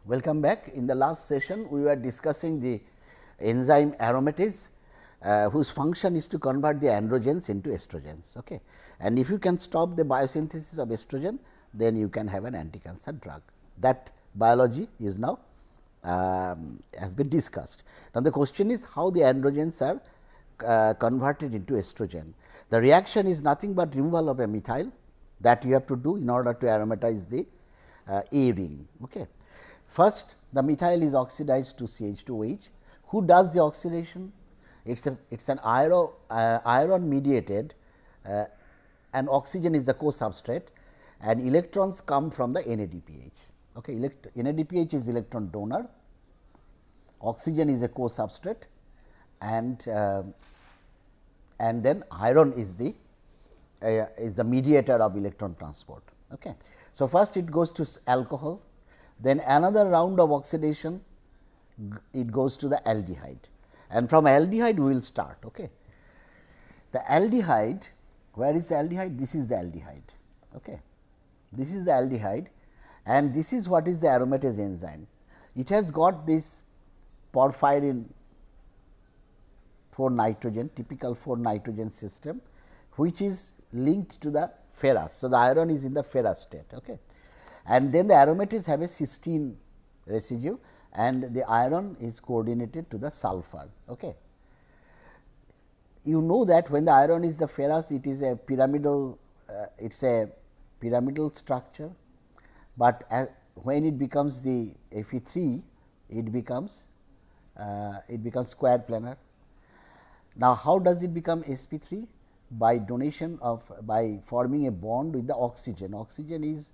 Welcome back. In the last session, we were discussing the enzyme aromatase, whose function is to convert the androgens into estrogens. Okay. And if you can stop the biosynthesis of estrogen, then you can have an anti-cancer drug. That biology is now has been discussed. Now, the question is how the androgens are converted into estrogen. The reaction is nothing but removal of a methyl that you have to do in order to aromatize the A ring. Okay. First, the methyl is oxidized to CH2OH. Who does the oxidation? It's an iron mediated, and oxygen is the co-substrate, and electrons come from the NADPH. Okay, NADPH is electron donor, oxygen is a co-substrate, and then iron is the mediator of electron transport. Okay. So, first it goes to alcohol, then another round of oxidation, it goes to the aldehyde, and from aldehyde we will start. Okay. The aldehyde, where is the aldehyde? This is the aldehyde. Okay. This is the aldehyde, and this is what is the aromatase enzyme. It has got this porphyrin 4 nitrogen, typical 4 nitrogen system, which is linked to the ferrous. So, the iron is in the ferrous state. Okay. And then the aromatase have a cysteine residue, and the iron is coordinated to the sulfur. Okay. You know that when the iron is the ferrous, it is a pyramidal, structure, but when it becomes the Fe3, it becomes square planar. Now, how does it become sp3? By donation of, by forming a bond with the oxygen. Oxygen is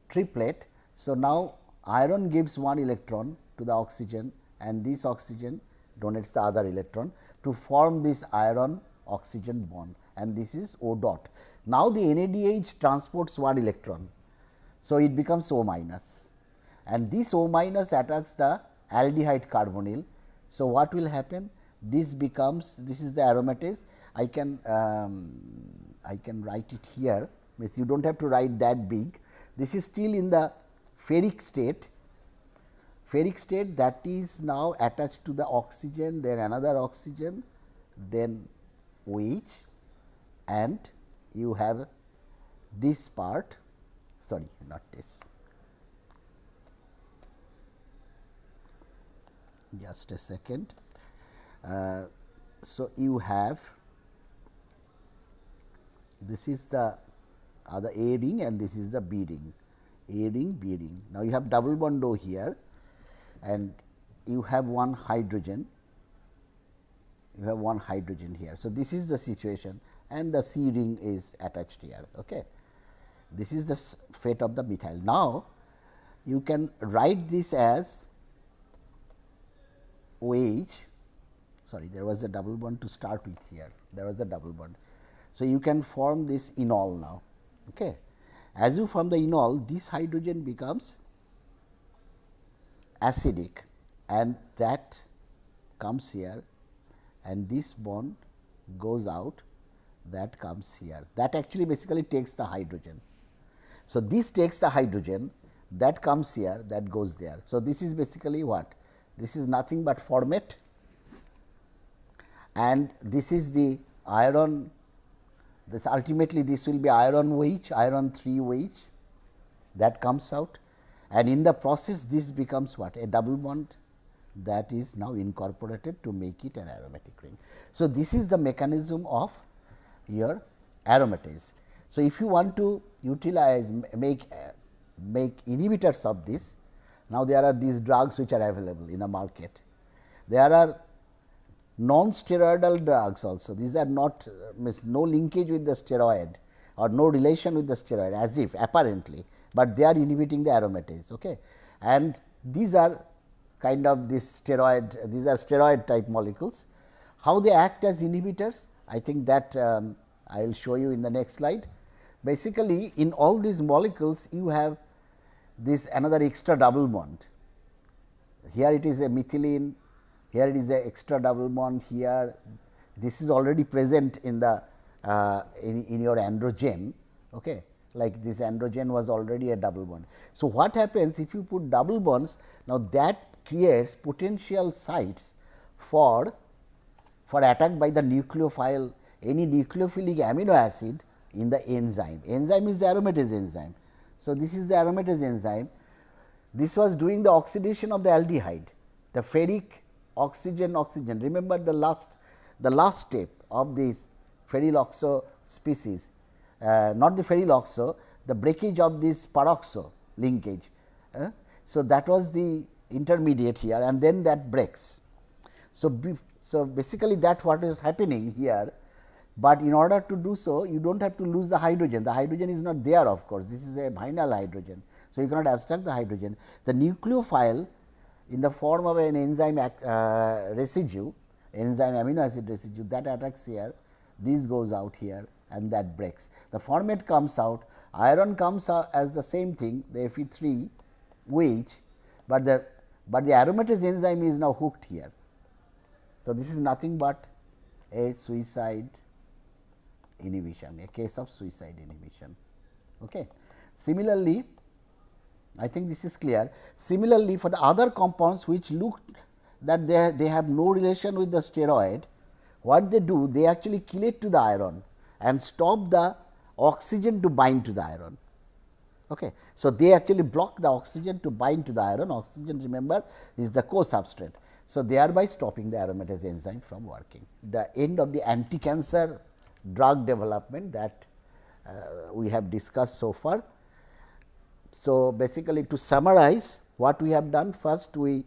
triplet. So, now iron gives one electron to the oxygen, and this oxygen donates the other electron to form this iron oxygen bond, and this is O dot. Now, the NADH transports one electron. So, it becomes O minus, and this O minus attacks the aldehyde carbonyl. So, what will happen? This becomes, this is the aromatase. I can write it here, means you do not have to write that big. This is still in the ferric state, that is now attached to the oxygen, then another oxygen, then OH, and you have this part, sorry, not this, just a second. So, you have, this is the other A ring and this is the B ring, A ring, B ring. Now, you have double bond O here, and you have one hydrogen, here. So, this is the situation, and the C ring is attached here. Okay. This is the fate of the methyl. Now, you can write this as OH, sorry, there was a double bond to start with here, there was a double bond. So, you can form this enol now. Okay. As you form the enol, this hydrogen becomes acidic, and that comes here, and this bond goes out, that comes here, that actually basically takes the hydrogen. So, this takes the hydrogen, that comes here, that goes there. So, this is basically what? This is nothing but formate, and this is the iron. This ultimately this will be iron OH, iron 3 OH, that comes out, and in the process this becomes what? A double bond that is now incorporated to make it an aromatic ring. So, this is the mechanism of your aromatase. So, if you want to utilize make inhibitors of this, now there are these drugs which are available in the market. There are non-steroidal drugs also. These are not no linkage with the steroid or no relation with the steroid, as if apparently, but they are inhibiting the aromatase. Okay. And these are kind of this steroid, these are steroid type molecules. How they act as inhibitors? I think that I will show you in the next slide. Basically, in all these molecules you have this another extra double bond. Here it is a methylene, here it is a extra double bond, here this is already present in the in your androgen. Okay. like this androgen was already a double bond. So, what happens if you put double bonds, now that creates potential sites for attack by the nucleophile, any nucleophilic amino acid in the enzyme. Enzyme is the aromatase enzyme. So, this is the aromatase enzyme. This was doing the oxidation of the aldehyde, the ferric oxygen. Remember the last step of this ferriloxo species, not the ferriloxo, the breakage of this peroxo linkage. So, that was the intermediate here, and then that breaks. So, basically that what is happening here, but in order to do so you do not have to lose the hydrogen. The hydrogen is not there, of course, this is a vinyl hydrogen. So, you cannot abstract the hydrogen. The nucleophile in the form of an enzyme residue, enzyme amino acid residue, that attacks here, this goes out here and that breaks. The format comes out, iron comes out as the same thing, the Fe3, which, but the aromatase enzyme is now hooked here. So, this is nothing but a suicide inhibition, a case of suicide inhibition. Okay. Similarly, I think this is clear. Similarly, for the other compounds which look that they have no relation with the steroid, what they do, they actually chelate to the iron and stop the oxygen to bind to the iron. Okay. So, they actually block the oxygen to bind to the iron. Oxygen, remember, is the co-substrate. So, thereby stopping the aromatase enzyme from working. The end of the anti-cancer drug development that we have discussed so far. So, basically to summarize what we have done, first we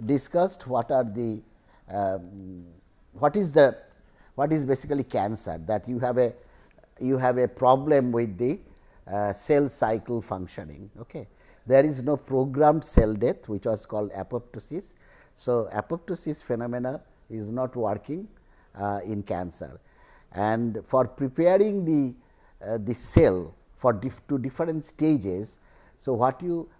discussed what are the what is basically cancer, that you have a problem with the cell cycle functioning. Okay. There is no programmed cell death, which was called apoptosis. So, apoptosis phenomena is not working in cancer, and for preparing the cell for to different stages. So,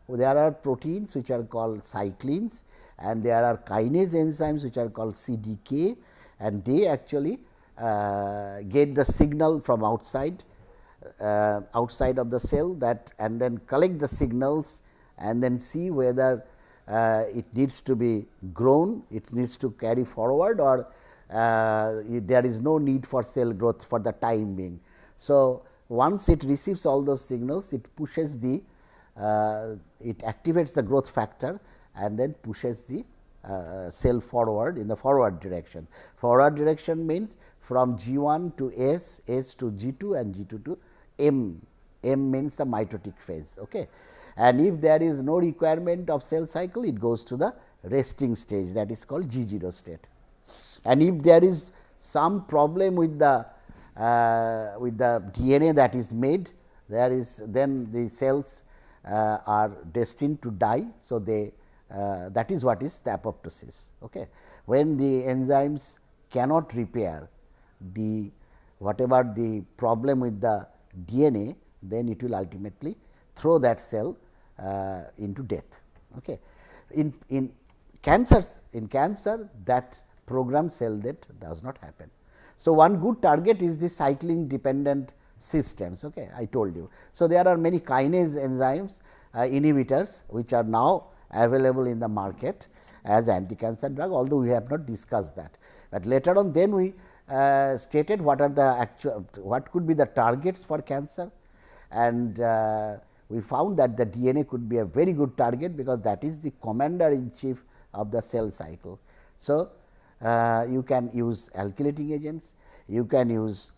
there are proteins which are called cyclins, and there are kinase enzymes which are called CDK, and they actually get the signal from outside of the cell, that and then collect the signals and then see whether it needs to be grown, it needs to carry forward, or there is no need for cell growth for the time being. So, once it receives all those signals, it pushes it activates the growth factor and then pushes the cell forward in the forward direction. Forward direction means from G1 to S, S to G2 and G2 to M. M means the mitotic phase. Okay. And if there is no requirement of cell cycle, it goes to the resting stage, that is called G0 state. And if there is some problem with the DNA that is made, then the cells are destined to die. So, that is what is the apoptosis. Okay. When the enzymes cannot repair whatever the problem with the DNA, then it will ultimately throw that cell into death. Okay. In cancer, that programmed cell death does not happen. So, one good target is the cycling dependent systems. Okay, I told you. So, there are many kinase enzymes inhibitors which are now available in the market as anti-cancer drug, although we have not discussed that. But later on, then we stated what could be the targets for cancer, and we found that the DNA could be a very good target, because that is the commander in chief of the cell cycle. So, you can use alkylating agents, you can use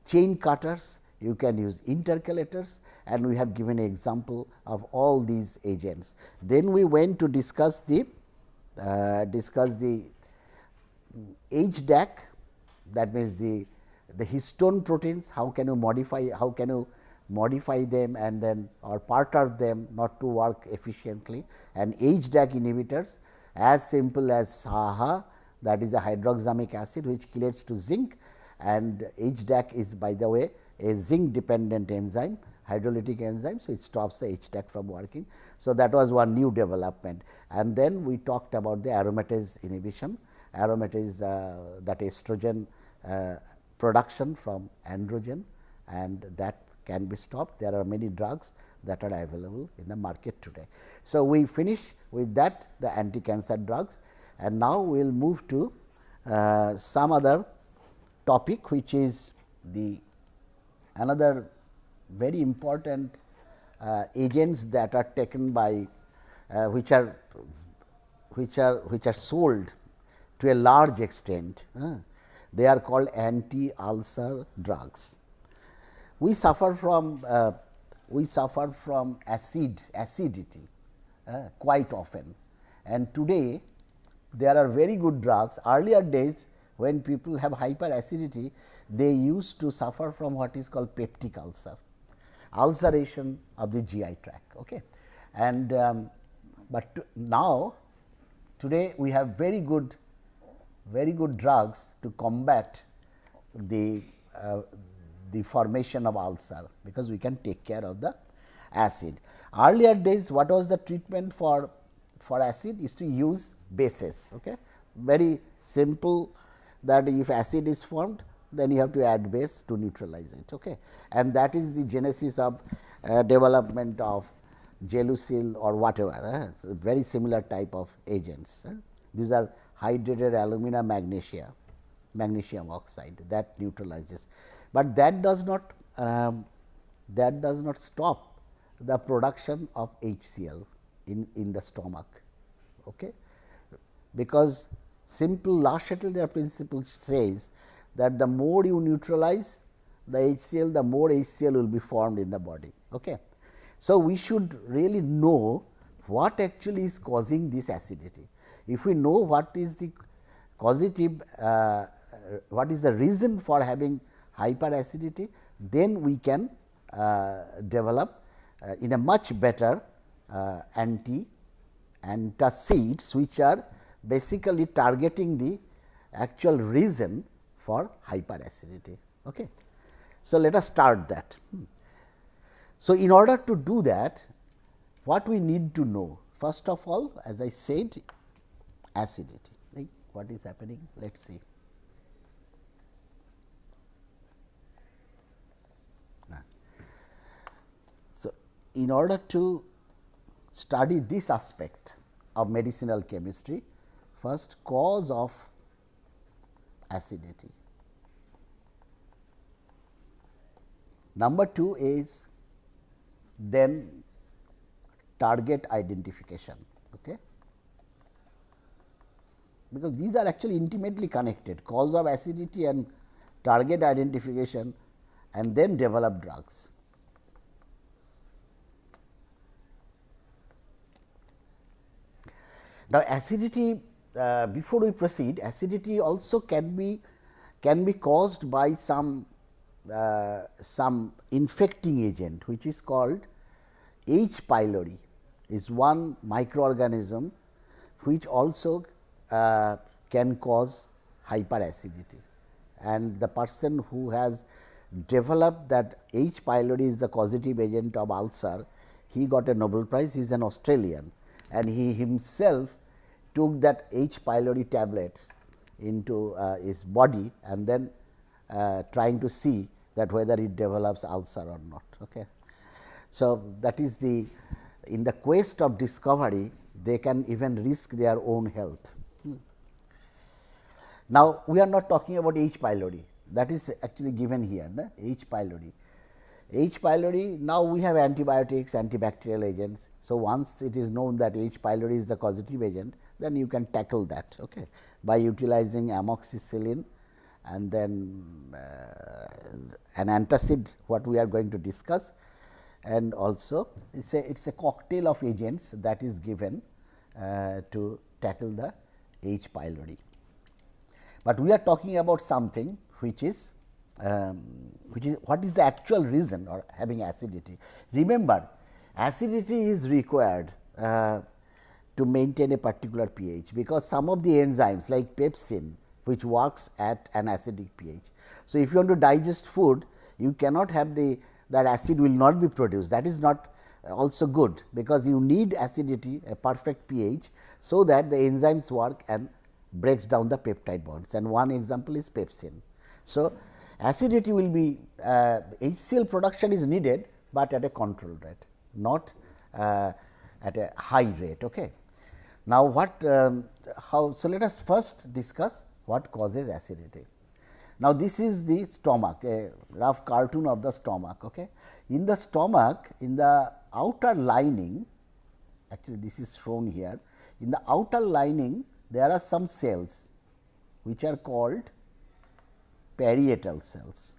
chain cutters, you can use intercalators, and we have given an example of all these agents. Then we went to discuss the HDAC, that means the histone proteins. How can you modify them and then or perturb them not to work efficiently, and HDAC inhibitors as simple as SAHA, that is a hydroxamic acid which chelates to zinc, and HDAC is, by the way, a zinc dependent enzyme, hydrolytic enzyme. So, it stops the HDAC from working. So, that was one new development, and then we talked about the aromatase inhibition. Aromatase, that estrogen production from androgen, and that can be stopped. There are many drugs that are available in the market today. So, we finish with that the anti-cancer drugs, and now we will move to some other topic, which is the another very important agents that are taken by which are sold to a large extent. They are called anti-ulcer drugs. We suffer from acidity quite often, and today there are very good drugs. Earlier days, when people have hyperacidity, they used to suffer from what is called peptic ulcer, ulceration of the GI tract. Okay. And now today we have very good drugs to combat the formation of ulcer, because we can take care of the acid. Earlier days, what was the treatment for acid is to use bases. Okay. Very simple, that if acid is formed, then you have to add base to neutralize it. Okay. And that is the genesis of development of Gelusil or whatever, so very similar type of agents. These are hydrated alumina magnesium oxide that neutralizes, but that does not stop the production of HCl in the stomach. Okay. Because simple Le principle says that the more you neutralize the HCl, the more HCl will be formed in the body. Okay. So, we should really know what actually is causing this acidity. If we know what is the causative, what is the reason for having hyperacidity, then we can develop in a much better antacids, which are basically targeting the actual reason for hyperacidity. Okay. So, let us start that. So, in order to do that, what we need to know? First of all, as I said, acidity. Like what is happening? Let us see. So, in order to study this aspect of medicinal chemistry, first, cause of acidity. Number 2 is then target identification, okay? Because these are actually intimately connected, cause of acidity and target identification, and then develop drugs. Now, acidity, before we proceed, acidity also can be caused by some infecting agent, which is called H. pylori, is one microorganism which also can cause hyperacidity, and the person who has developed that H. pylori is the causative agent of ulcer, he got a Nobel Prize. He is an Australian, and he himself took that H. pylori tablets into his body, and then trying to see that whether it develops ulcer or not. Okay. So, that is the in the quest of discovery, they can even risk their own health. Now, we are not talking about H. pylori, that is actually given here, no? H. pylori. H. pylori, now we have antibiotics, antibacterial agents. So, once it is known that H. pylori is the causative agent, then you can tackle that, okay, by utilizing amoxicillin and then an antacid, what we are going to discuss, and also it is a cocktail of agents that is given to tackle the H. pylori. But we are talking about something which is what is the actual reason or having acidity. Remember, acidity is required to maintain a particular pH, because some of the enzymes like pepsin, which works at an acidic pH. So, if you want to digest food, you cannot have that acid will not be produced. That is not also good, because you need acidity, a perfect pH, so that the enzymes work and breaks down the peptide bonds, and one example is pepsin. So, Acidity will be HCl production is needed, but at a control rate, not at a high rate. Okay. Now, what how, so let us first discuss what causes acidity. Now, this is the stomach, a rough cartoon of the stomach. Okay. In the stomach, in the outer lining, actually this is shown here, in the outer lining there are some cells which are called parietal cells.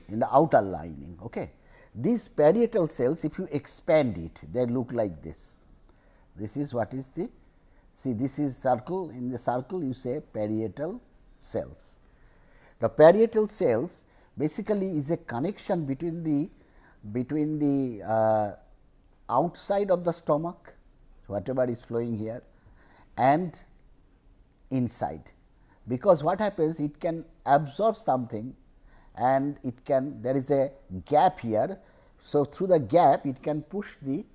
In the outer lining. Okay. These parietal cells, if you expand it, they look like this. This is what is the, see, this is circle, in the circle you say parietal cells. The parietal cells basically is a connection between the outside of the stomach, whatever is flowing here, and inside, because what happens, it can absorb something and it can, there is a gap here. So, through the gap it can push the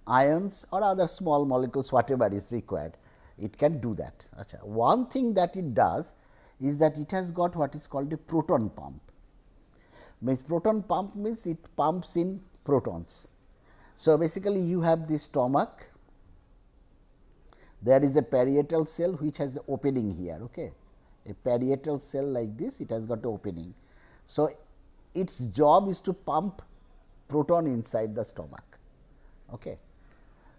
ions or other small molecules, whatever is required, it can do that. Achha. One thing that it does is that it has got what is called a proton pump. Means proton pump means it pumps in protons. So, basically you have the stomach, there is a parietal cell which has an opening here. Okay. A parietal cell like this, it has got an opening. So, its job is to pump proton inside the stomach. Okay.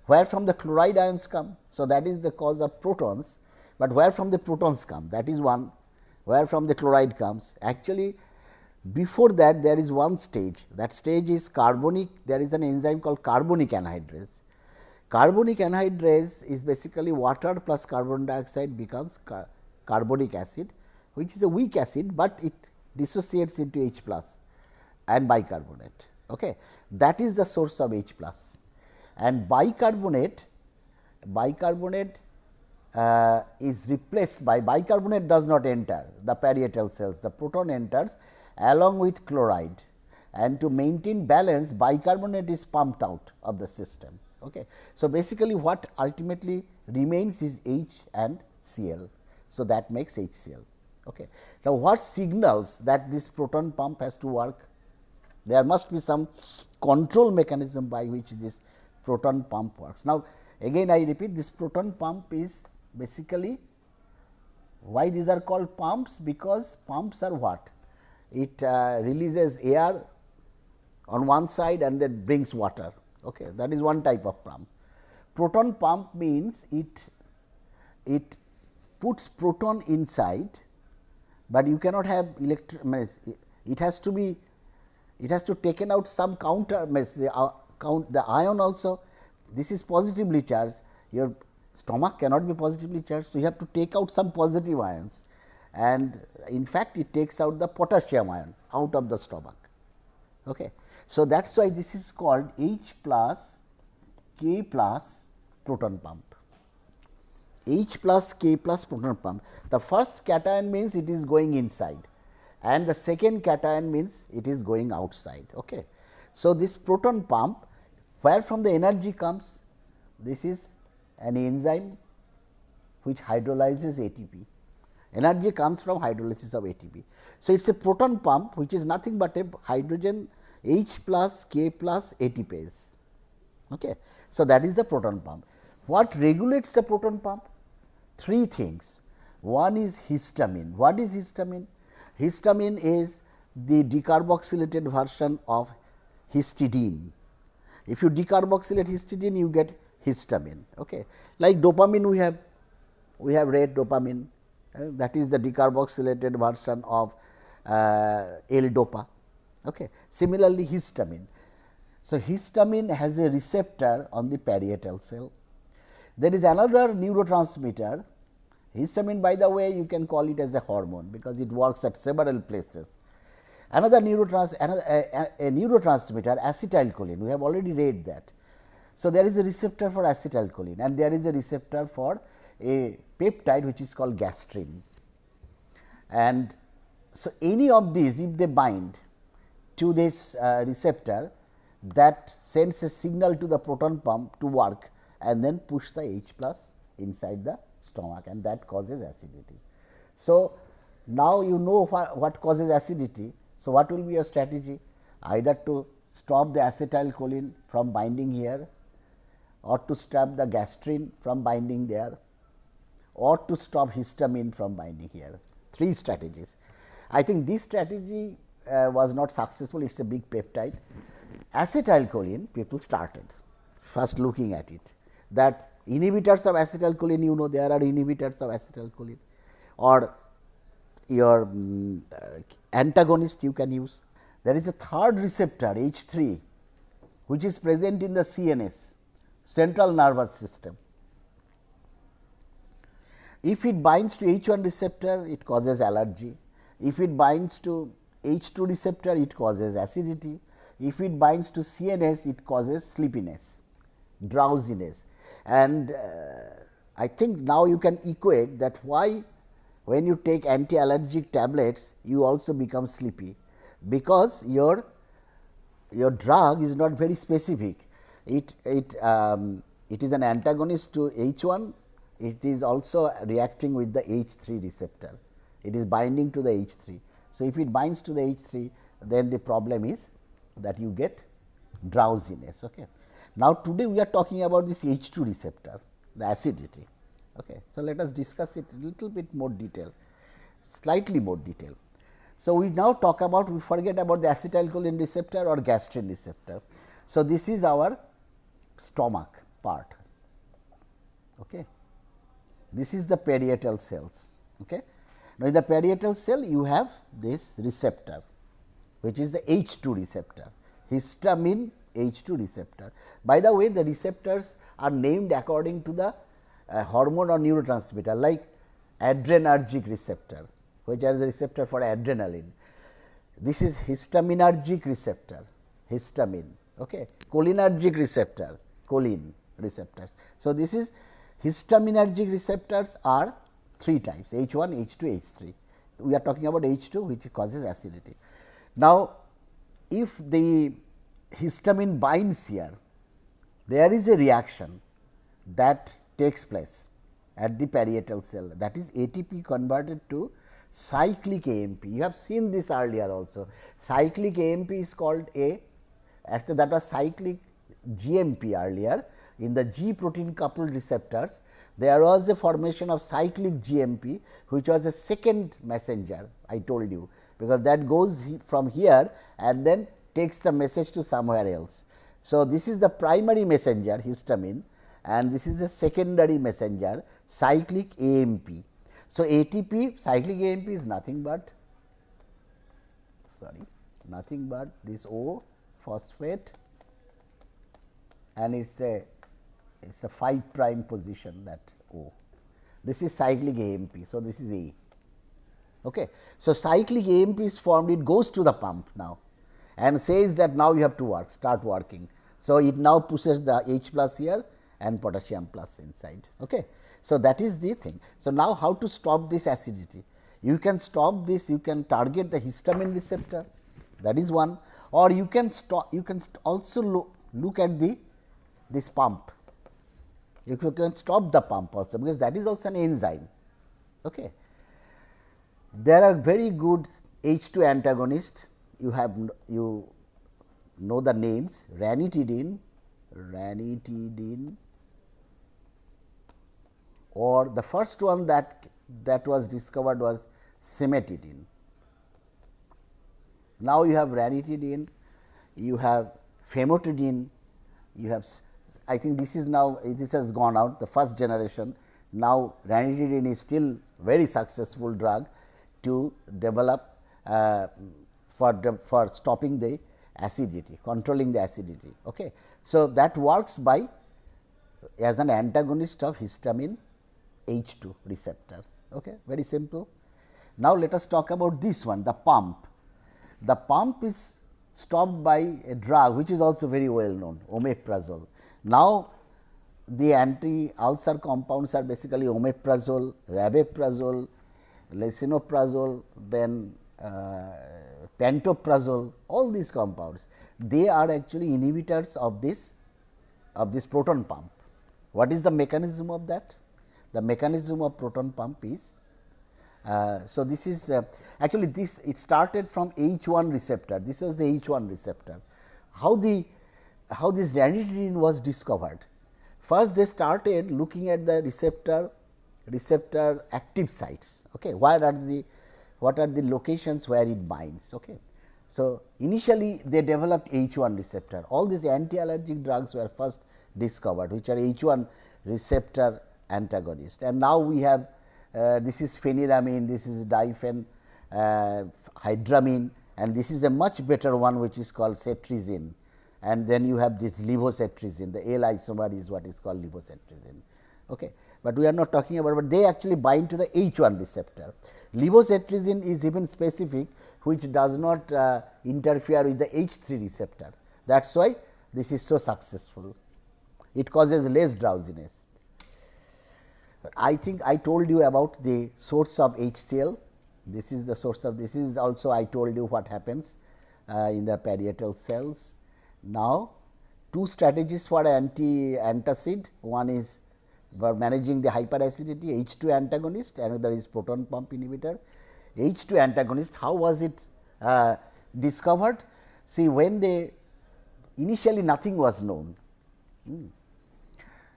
Where from the chloride ions come? So, that is the cause of protons, but where from the protons come, that is one. Where from the chloride comes? Actually, before that there is one stage, that stage is carbonic, there is an enzyme called carbonic anhydrase. Carbonic anhydrase is basically water plus carbon dioxide becomes carbonic acid, which is a weak acid, but it dissociates into H plus and bicarbonate. Okay. That is the source of H plus, and bicarbonate is replaced by, bicarbonate does not enter the parietal cells, the proton enters along with chloride, and to maintain balance bicarbonate is pumped out of the system. Okay. So, basically what ultimately remains is H and Cl. So, that makes HCl. Okay. Now, what signals that this proton pump has to work? There must be some control mechanism by which this proton pump works. Now, again I repeat, this proton pump is basically, why these are called pumps? Because pumps are what? It releases air on one side and then brings water. Okay. That is one type of pump. Proton pump means it puts proton inside, but you cannot have it has to be, it has to taken out some counter, the ion also, this is positively charged, your stomach cannot be positively charged. So, you have to take out some positive ions, and in fact, it takes out the potassium ion out of the stomach. Okay. So, that is why this is called H plus K plus proton pump. H plus K plus proton pump. The first cation means it is going inside, and the second cation means it is going outside. Okay. So, this proton pump, where from the energy comes? This is an enzyme which hydrolyzes ATP. Energy comes from hydrolysis of ATP. So, it is a proton pump which is nothing but a hydrogen H plus K plus ATPase. Okay. So, that is the proton pump. What regulates the proton pump? Three things. One is histamine. What is histamine? Histamine is the decarboxylated version of histidine. If you decarboxylate histidine, you get histamine. Okay. Like dopamine, we have read dopamine, that is the decarboxylated version of L-dopa. Okay. Similarly, histamine. So, histamine has a receptor on the parietal cell. There is another neurotransmitter. Histamine, by the way, you can call it as a hormone, because it works at several places. Another neurotransmitter, acetylcholine, we have already read that. So, there is a receptor for acetylcholine, and there is a receptor for a peptide which is called gastrin. And so, any of these, if they bind to this receptor, that sends a signal to the proton pump to work and then push the H plus inside the stomach, and that causes acidity. So, now you know what causes acidity. So, what will be your strategy? Either to stop the acetylcholine from binding here, or to stop the gastrin from binding there, or to stop histamine from binding here. 3 strategies. I think this strategy was not successful, it is a big peptide. Acetylcholine, people started first looking at it, that inhibitors of acetylcholine, you know, there are inhibitors of acetylcholine, or your antagonist you can use. There is a third receptor H3, which is present in the CNS, central nervous system. If it binds to H1 receptor, it causes allergy. If it binds to H2 receptor, it causes acidity. If it binds to CNS, it causes sleepiness, drowsiness. And I think now you can equate that why when you take anti-allergic tablets, you also become sleepy, because your drug is not very specific. It is an antagonist to H1, it is also reacting with the H3 receptor, it is binding to the H3. So, if it binds to the H3, then the problem is that you get drowsiness. Okay. Now, today we are talking about this H2 receptor, the acidity. Okay. So, let us discuss it a little bit more detail, slightly more detail. So, we now talk about, we forget about the acetylcholine receptor or gastrin receptor. So, this is our stomach part. Okay. This is the parietal cells. Okay. Now, in the parietal cell you have this receptor, which is the H2 receptor, histamine H2 receptor. By the way, the receptors are named according to the hormone or neurotransmitter, like adrenergic receptor, which is the receptor for adrenaline. This is histaminergic receptor, histamine, okay. Cholinergic receptor, choline receptors. So, this is histaminergic receptors are 3 types, H1, H2, H3. We are talking about H2, which causes acidity. Now, if the histamine binds here, there is a reaction that takes place at the parietal cell, that is ATP converted to cyclic AMP. You have seen this earlier also. Cyclic AMP is called actually that was cyclic GMP earlier. In the G protein coupled receptors, there was a formation of cyclic GMP, which was a second messenger, I told you, because that goes from here and then takes the message to somewhere else. So, this is the primary messenger histamine, and this is the secondary messenger cyclic AMP. So, ATP cyclic AMP is nothing but this O phosphate, and it is a 5 prime position, that O. This is cyclic AMP. So, this is A. Okay. So, cyclic AMP is formed, it goes to the pump now and says that now you have to start working. So, it now pushes the H plus here and potassium plus inside. Okay. So, that is the thing. So, now how to stop this acidity? You can stop this, you can target the histamine receptor, that is one, or you can stop, you can also look at this pump. You can stop the pump also, because that is also an enzyme. Okay. There are very good H2 antagonists, you know the names, ranitidine, or the first one that was discovered was cimetidine. Now, you have ranitidine, you have famotidine, you have, I think this is now, this has gone out, the first generation. Now, ranitidine is still very successful drug to develop for stopping the acidity, controlling the acidity. Okay. So, that works by as an antagonist of histamine H2 receptor. Okay. Very simple. Now, let us talk about this one, the pump. The pump is stopped by a drug which is also very well known, omeprazole. Now, the anti-ulcer compounds are basically omeprazole, rabeprazole, lisinoprazole, then pantoprazole, all these compounds, they are actually inhibitors of this proton pump. What is the mechanism of that? the mechanism of proton pump is. So, this is actually this it started from H1 receptor, this was the H1 receptor. How this ranitidine was discovered? First they started looking at the receptor active sites, okay. What are the locations where it binds, okay. So, initially they developed H1 receptor, all these anti-allergic drugs were first discovered, which are H1 receptor antagonist, and now we have this is phenyramine, this is diphenhydramine, and this is a much better one which is called cetirizine, and then you have this levocetirizine, the L isomer is what is called levocetirizine. Okay. But we are not talking about, but they actually bind to the H1 receptor. Levocetirizine is even specific, which does not interfere with the H3 receptor. That is why this is so successful. It causes less drowsiness. I think I told you about the source of HCl. This is the source of, this is also I told you what happens in the parietal cells. Now, two strategies for antacid, one is for managing the hyperacidity, H2 antagonist, another is proton pump inhibitor. H2 antagonist, how was it discovered? See, when they initially nothing was known,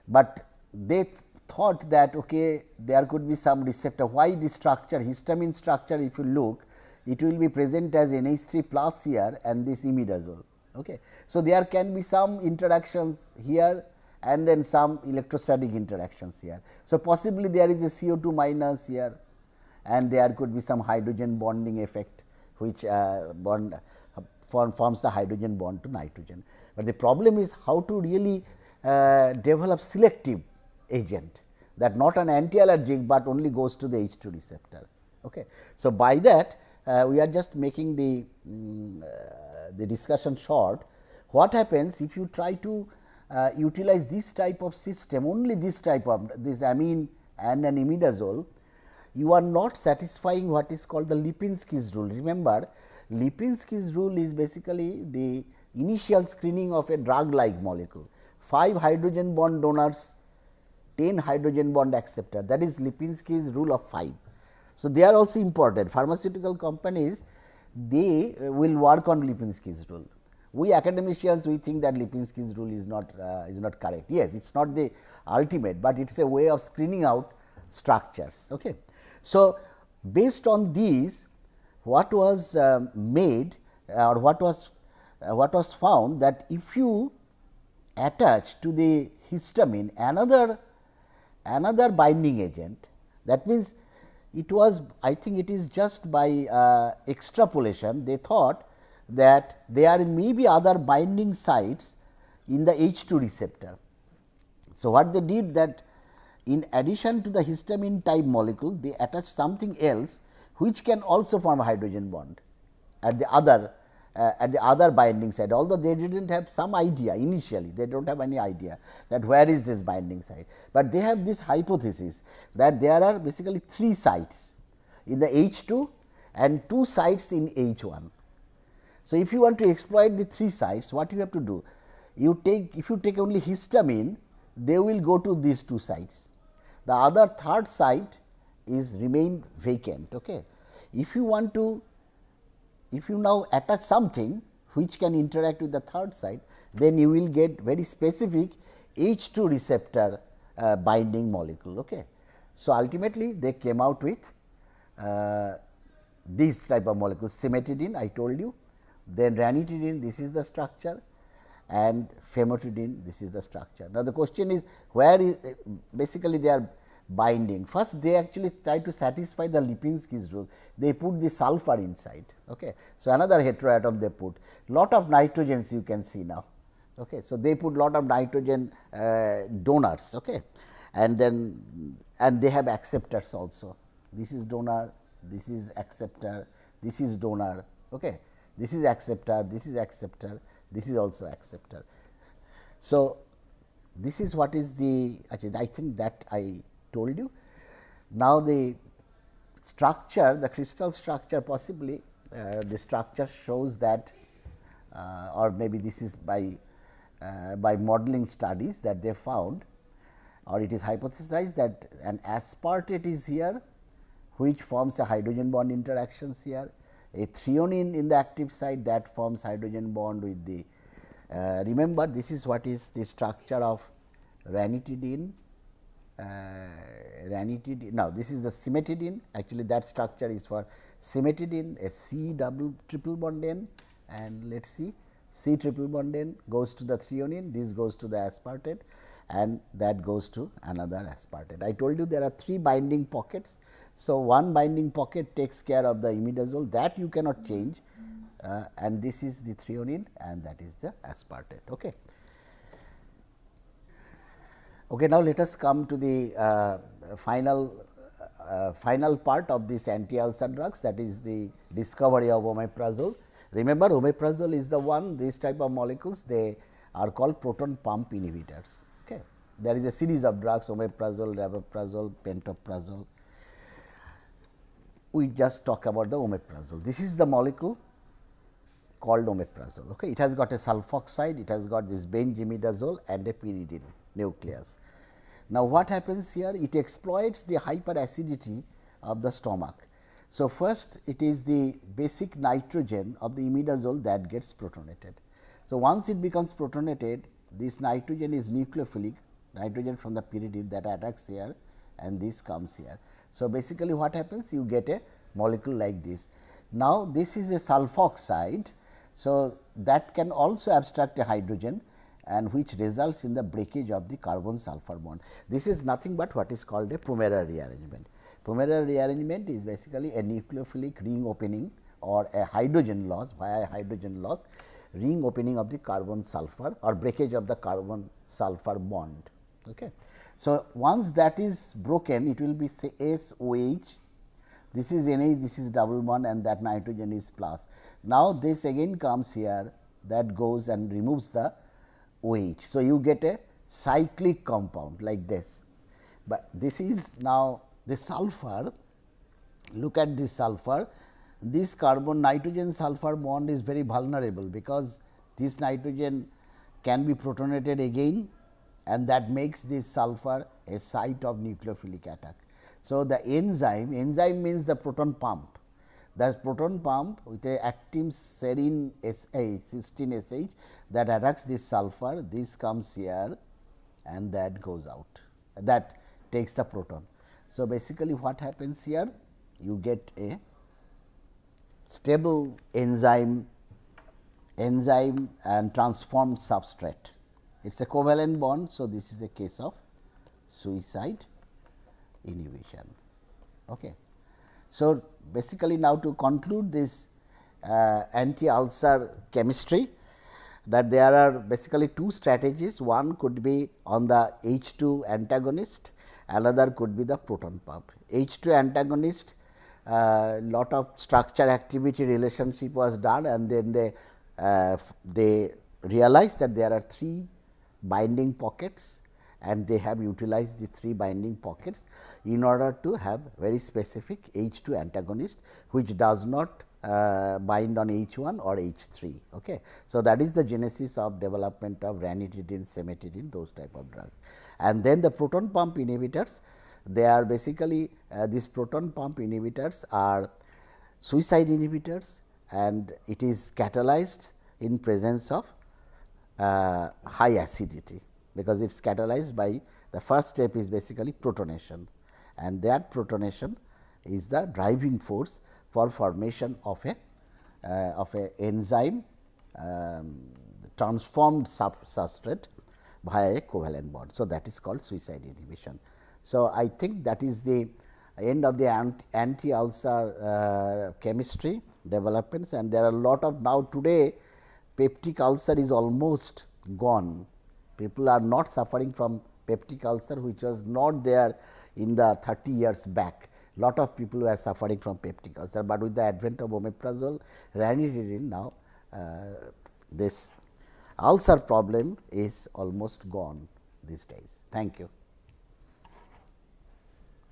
but they thought that okay, there could be some receptor. Why this structure, histamine structure, if you look, it will be present as NH3 plus here and this imidazole. Okay. So, there can be some interactions here and then some electrostatic interactions here. So, possibly there is a CO2 minus here and there could be some hydrogen bonding effect, which forms the hydrogen bond to nitrogen. But the problem is how to really develop selective agent, that not an anti-allergic, but only goes to the H2 receptor. Okay. So, by that we are just making the discussion short. What happens if you try to utilize this type of system, only this type of this amine and an imidazole, you are not satisfying what is called the Lipinski's rule. Remember, Lipinski's rule is basically the initial screening of a drug like molecule, 5 hydrogen bond donors, 10 hydrogen bond acceptor, that is Lipinski's rule of 5. So, they are also important. Pharmaceutical companies, they will work on Lipinski's rule. We academicians, we think that Lipinski's rule is not correct. Yes, it is not the ultimate, but it is a way of screening out structures. Okay. So, based on these, what was made or what was found, that if you attach to the histamine another binding agent, that means it was, I think it is just by extrapolation, they thought that there may be other binding sites in the H2 receptor. So, what they did, that in addition to the histamine type molecule, they attached something else which can also form a hydrogen bond at the other binding site, although they did not have some idea initially, they do not have any idea that where is this binding site, but they have this hypothesis that there are basically 3 sites in the H2 and 2 sites in H1. So, if you want to exploit the 3 sites, what you have to do? If you take only histamine, they will go to these 2 sites. The other third site is remain vacant. Okay. If you now attach something which can interact with the third site, then you will get very specific H2 receptor binding molecule. Okay. So, ultimately they came out with these type of molecules, cimetidine I told you, then ranitidine, this is the structure, and famotidine, this is the structure. Now, the question is where is basically they are binding. First they actually try to satisfy the Lipinski's rule, they put the sulfur inside. Okay. So, another heteroatom they put, lot of nitrogens you can see now. Okay. So, they put lot of nitrogen donors, okay. And then they have acceptors also, this is donor, this is acceptor, this is donor. Okay. This is acceptor, this is acceptor, this is also acceptor. So, this is what is the, I think that I told you. Now, the structure, the crystal structure, possibly the structure shows that or maybe this is by modeling studies that they found or it is hypothesized that an aspartate is here, which forms a hydrogen bond interactions here, a threonine in the active site that forms hydrogen bond with the remember this is what is the structure of ranitidine. Ranitidine, now this is the cimetidine, actually that structure is for cimetidine, a C double triple bond N, and let us see C triple bond N goes to the threonine, this goes to the aspartate, and that goes to another aspartate. I told you there are 3 binding pockets. So, one binding pocket takes care of the imidazole, that you cannot change, and this is the threonine and that is the aspartate. Okay. Okay, now let us come to the final part of this anti-ulcer drugs, that is the discovery of omeprazole. Remember, omeprazole is the one, this type of molecules they are called proton pump inhibitors. Okay. There is a series of drugs, omeprazole, rabeprazole, pantoprazole. We just talk about the omeprazole. This is the molecule called omeprazole. Okay. It has got a sulfoxide, it has got this benzimidazole and a pyridine nucleus. Now, what happens here? It exploits the hyperacidity of the stomach. So, first it is the basic nitrogen of the imidazole that gets protonated. So, once it becomes protonated, this nitrogen is nucleophilic, nitrogen from the pyridine that attacks here and this comes here. So, basically what happens? You get a molecule like this. Now, this is a sulfoxide. So, that can also abstract a hydrogen and which results in the breakage of the carbon sulfur bond. This is nothing but what is called a Pomerer rearrangement. Pomerer rearrangement is basically a nucleophilic ring opening or a hydrogen loss via hydrogen loss, ring opening of the carbon sulfur or breakage of the carbon sulfur bond. Okay. So, once that is broken, it will be say SOH, this is NH, this is double bond and that nitrogen is plus. Now, this again comes here, that goes and removes the OH. So, you get a cyclic compound like this, but this is now the sulfur. Look at this sulfur, this carbon nitrogen sulfur bond is very vulnerable, because this nitrogen can be protonated again and that makes this sulfur a site of nucleophilic attack. So, the enzyme means the proton pump. The proton pump with a active serine SH, cysteine SH that attacks this sulfur, this comes here and that goes out, that takes the proton. So, basically what happens here? You get a stable enzyme and transformed substrate. It is a covalent bond. So, this is a case of suicide inhibition. Okay. So, basically now to conclude this anti-ulcer chemistry, that there are basically 2 strategies. One could be on the H2 antagonist, another could be the proton pump. H2 antagonist, lot of structure activity relationship was done and then they realized that there are 3 binding pockets and they have utilized these 3 binding pockets in order to have very specific H2 antagonist, which does not bind on H1 or H3. Okay. So, that is the genesis of development of ranitidine, cimetidine, those type of drugs. And then the proton pump inhibitors, they are basically these proton pump inhibitors are suicide inhibitors and it is catalyzed in presence of high acidity, because it is catalyzed by the first step is basically protonation, and that protonation is the driving force for formation of a enzyme transformed substrate via a covalent bond. So, that is called suicide inhibition. So, I think that is the end of the anti-ulcer chemistry developments, and there are a lot of now today peptic ulcer is almost gone. People are not suffering from peptic ulcer, which was not there in the 30 years back. Lot of people were suffering from peptic ulcer, but with the advent of omeprazole, ranitidine, now this ulcer problem is almost gone these days. Thank you.